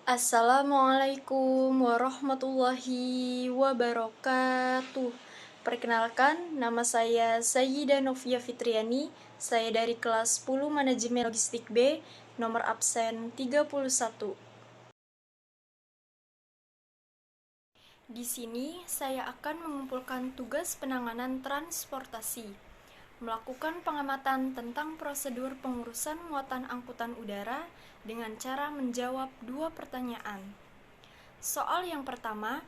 Assalamualaikum warahmatullahi wabarakatuh. Perkenalkan, nama saya Sayyidah Novia Fitriani. Saya dari kelas 10 Manajemen Logistik B, nomor absen 31. Di sini saya akan mengumpulkan tugas penanganan transportasi, melakukan pengamatan tentang prosedur pengurusan muatan angkutan udara dengan cara menjawab 2 pertanyaan. Soal yang pertama,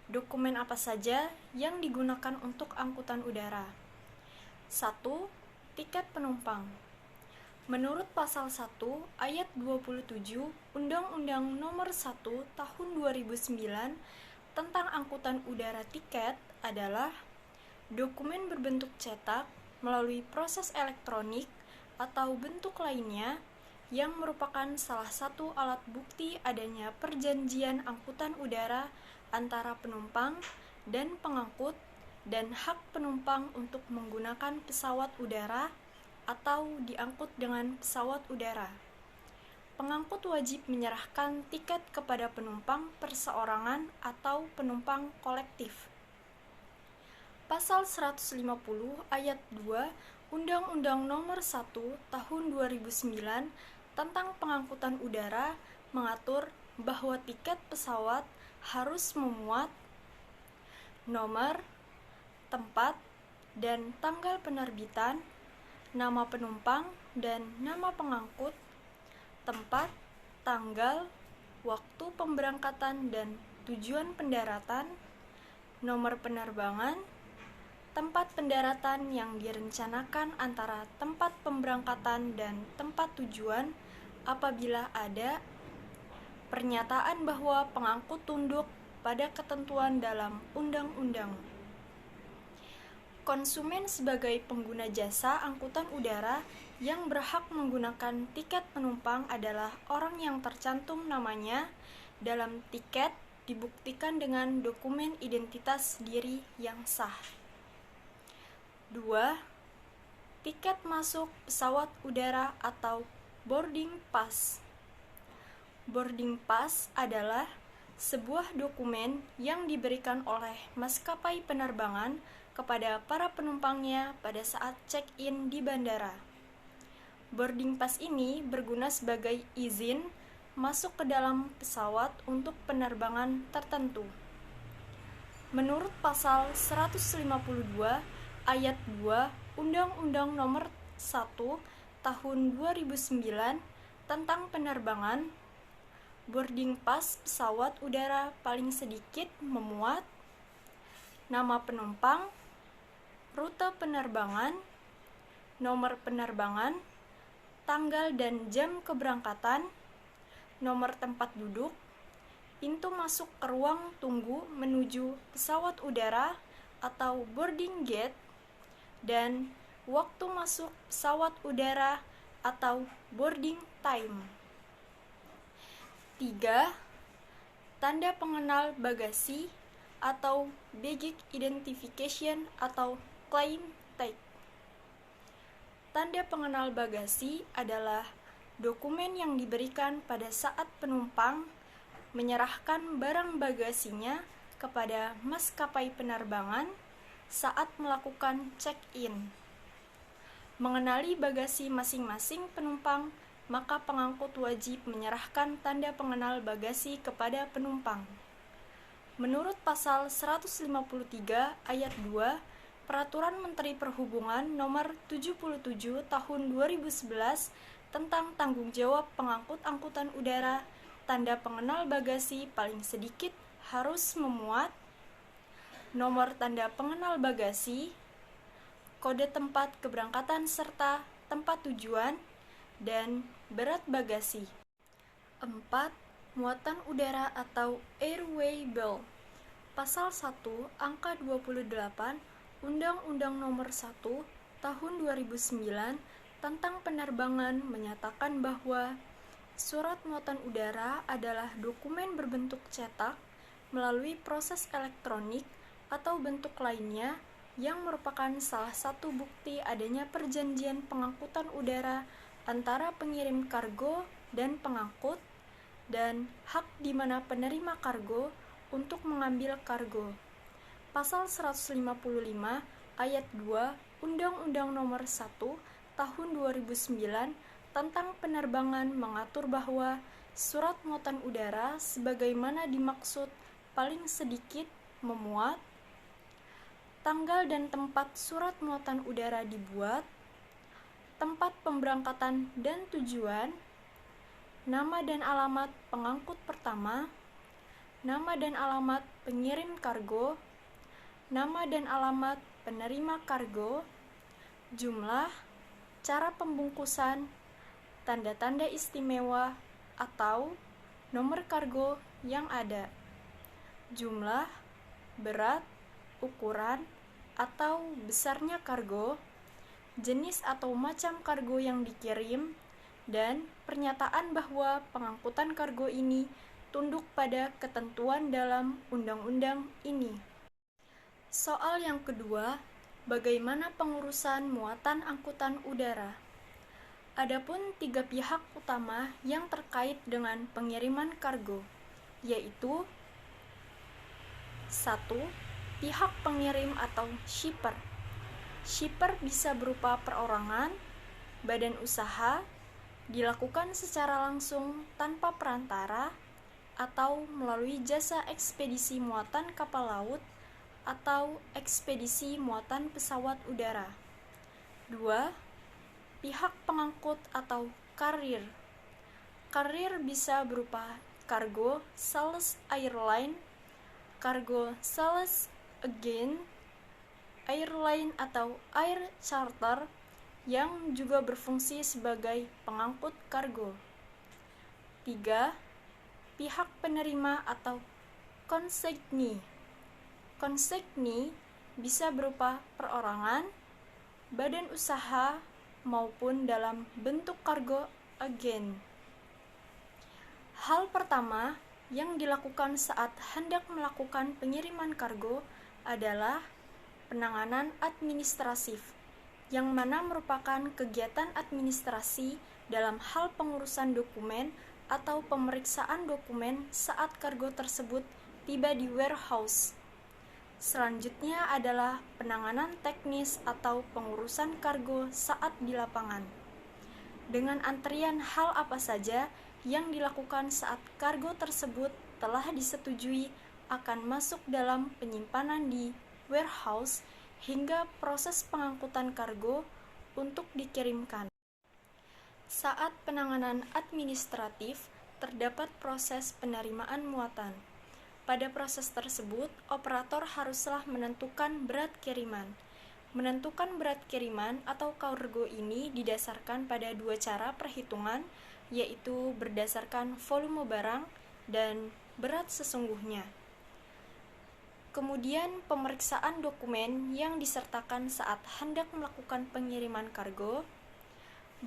dokumen apa saja yang digunakan untuk angkutan udara? 1. Tiket penumpang. Menurut pasal 1 ayat 27 Undang-Undang Nomor 1 Tahun 2009 tentang angkutan udara, tiket adalah dokumen berbentuk cetak melalui proses elektronik atau bentuk lainnya yang merupakan salah satu alat bukti adanya perjanjian angkutan udara antara penumpang dan pengangkut dan hak penumpang untuk menggunakan pesawat udara atau diangkut dengan pesawat udara. Pengangkut wajib menyerahkan tiket kepada penumpang perseorangan atau penumpang kolektif. Pasal 150 ayat 2 Undang-Undang Nomor 1 Tahun 2009 tentang pengangkutan udara mengatur bahwa tiket pesawat harus memuat nomor, tempat, dan tanggal penerbitan, nama penumpang dan nama pengangkut, tempat, tanggal, waktu pemberangkatan dan tujuan pendaratan, nomor penerbangan, tempat pendaratan yang direncanakan antara tempat pemberangkatan dan tempat tujuan apabila ada pernyataan bahwa pengangkut tunduk pada ketentuan dalam undang-undang. Konsumen sebagai pengguna jasa angkutan udara yang berhak menggunakan tiket penumpang adalah orang yang tercantum namanya dalam tiket dibuktikan dengan dokumen identitas diri yang sah. 2. Tiket masuk pesawat udara atau boarding pass. Boarding pass adalah sebuah dokumen yang diberikan oleh maskapai penerbangan kepada para penumpangnya pada saat check-in di bandara. Boarding pass ini berguna sebagai izin masuk ke dalam pesawat untuk penerbangan tertentu. Menurut pasal 152 ayat 2 Undang-Undang Nomor 1 Tahun 2009 tentang penerbangan, boarding pass pesawat udara paling sedikit memuat nama penumpang, rute penerbangan, nomor penerbangan, tanggal dan jam keberangkatan, nomor tempat duduk, pintu masuk ke ruang tunggu menuju pesawat udara atau boarding gate, dan waktu masuk pesawat udara atau boarding time. 3. Tanda pengenal bagasi atau baggage identification atau claim tag. Tanda pengenal bagasi adalah dokumen yang diberikan pada saat penumpang menyerahkan barang bagasinya kepada maskapai penerbangan saat melakukan check-in. Mengenali bagasi masing-masing penumpang, maka pengangkut wajib menyerahkan tanda pengenal bagasi kepada penumpang. Menurut pasal 153 ayat 2 Peraturan Menteri Perhubungan Nomor 77 Tahun 2011 tentang tanggung jawab pengangkut angkutan udara, tanda pengenal bagasi paling sedikit harus memuat nomor tanda pengenal bagasi, kode tempat keberangkatan serta tempat tujuan, dan berat bagasi. 4. Muatan udara atau airway bill. Pasal 1 angka 28 Undang-Undang Nomor 1 Tahun 2009 tentang penerbangan menyatakan bahwa surat muatan udara adalah dokumen berbentuk cetak melalui proses elektronik atau bentuk lainnya yang merupakan salah satu bukti adanya perjanjian pengangkutan udara antara pengirim kargo dan pengangkut dan hak di mana penerima kargo untuk mengambil kargo. Pasal 155 ayat 2 Undang-Undang Nomor 1 Tahun 2009 tentang penerbangan mengatur bahwa surat muatan udara sebagaimana dimaksud paling sedikit memuat tanggal dan tempat surat muatan udara dibuat, tempat pemberangkatan dan tujuan, nama dan alamat pengangkut pertama, nama dan alamat pengirim kargo, nama dan alamat penerima kargo, jumlah, cara pembungkusan, tanda-tanda istimewa atau nomor kargo yang ada, jumlah, berat, ukuran, atau besarnya kargo, jenis atau macam kargo yang dikirim, dan pernyataan bahwa pengangkutan kargo ini tunduk pada ketentuan dalam undang-undang ini. Soal yang kedua, bagaimana pengurusan muatan angkutan udara? Adapun 3 pihak utama yang terkait dengan pengiriman kargo, yaitu 1. Pihak pengirim atau shipper. Shipper bisa berupa perorangan, badan usaha, dilakukan secara langsung tanpa perantara, atau melalui jasa ekspedisi muatan kapal laut atau ekspedisi muatan pesawat udara. 2. Pihak pengangkut atau carrier. Carrier bisa berupa cargo sales airline, cargo sales agent, airline atau air charter yang juga berfungsi sebagai pengangkut kargo. 3. Pihak penerima atau consignee. Consignee bisa berupa perorangan, badan usaha, maupun dalam bentuk cargo agent. Hal pertama yang dilakukan saat hendak melakukan pengiriman kargo adalah penanganan administratif, yang mana merupakan kegiatan administrasi dalam hal pengurusan dokumen atau pemeriksaan dokumen saat kargo tersebut tiba di warehouse. Selanjutnya adalah penanganan teknis atau pengurusan kargo saat di lapangan. Dengan antrian hal apa saja yang dilakukan saat kargo tersebut telah disetujui akan masuk dalam penyimpanan di warehouse hingga proses pengangkutan kargo untuk dikirimkan. Saat penanganan administratif, terdapat proses penerimaan muatan. Pada proses tersebut, operator haruslah menentukan berat kiriman. Menentukan berat kiriman atau kargo ini didasarkan pada 2 cara perhitungan, yaitu berdasarkan volume barang dan berat sesungguhnya. Kemudian pemeriksaan dokumen yang disertakan saat hendak melakukan pengiriman kargo.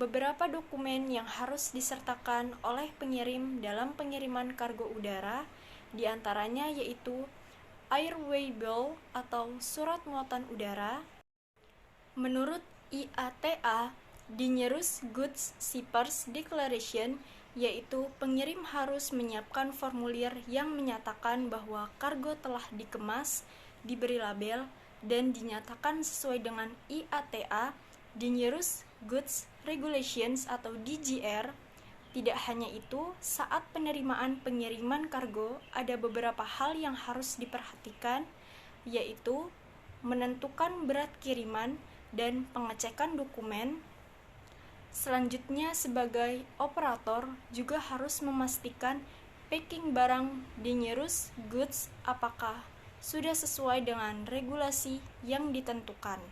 Beberapa dokumen yang harus disertakan oleh pengirim dalam pengiriman kargo udara, diantaranya yaitu Airway Bill atau surat muatan udara. Menurut IATA, Dangerous Goods Shippers Declaration, yaitu pengirim harus menyiapkan formulir yang menyatakan bahwa kargo telah dikemas, diberi label, dan dinyatakan sesuai dengan IATA, Dangerous Goods Regulations atau DGR. Tidak hanya itu, saat penerimaan pengiriman kargo, ada beberapa hal yang harus diperhatikan, yaitu menentukan berat kiriman dan pengecekan dokumen. Selanjutnya, sebagai operator juga harus memastikan packing barang dangerous goods apakah sudah sesuai dengan regulasi yang ditentukan.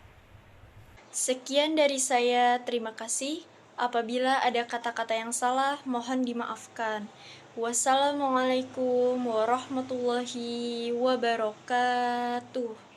Sekian dari saya, terima kasih. Apabila ada kata-kata yang salah, mohon dimaafkan. Wassalamualaikum warahmatullahi wabarakatuh.